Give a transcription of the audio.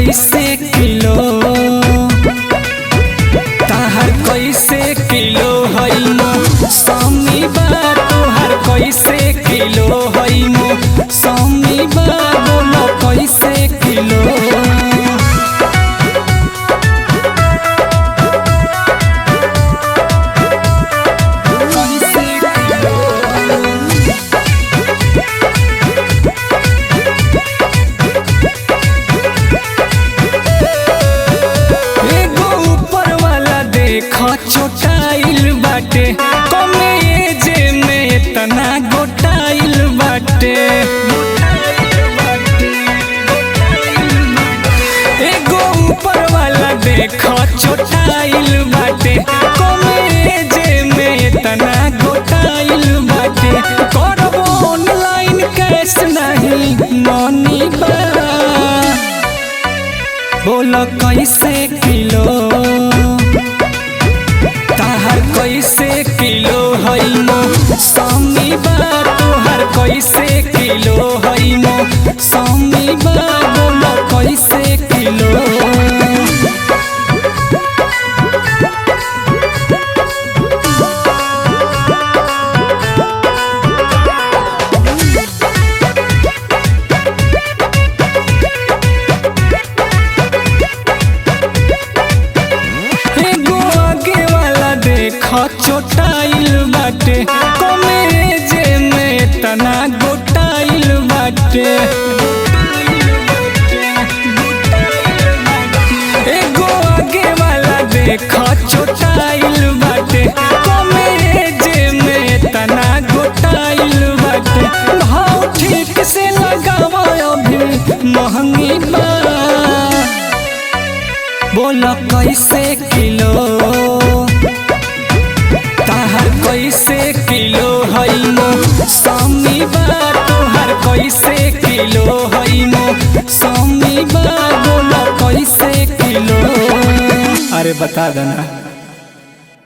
कैसे किलो ताहर कैसे किलो है मौसमी बा तोहर कैसे किलो है मौसमी बा बोलो कैसे किलो। छोटाइल बाटे कमे एज में इतना गोटाइल बाटे एगो ऊपर वाला देखो छोटाइल बाटे कमे एज में इतना गोटाइल बाटे करब ऑनलाइन कैश नहीं मनी बा बोलो कैसे किलो कैसे किलो है मौसमी बा तोहर कैसे किलो है मौसमी बा बोलो कैसे किलो। छोटाइल बाटे कमे एज में इतना गोटाइल बाटे एगो आगे वाला देखो छोटाइल बाटे कमे एज में इतना गोटाइल बाटे भाव ठीक से लगावा अभी महंगी बा बोलो कैसे किलो कैसे किलो है मौसमी बा तोहर कैसे किलो है मौसमी बा बोलो कैसे किलो। अरे बता देना।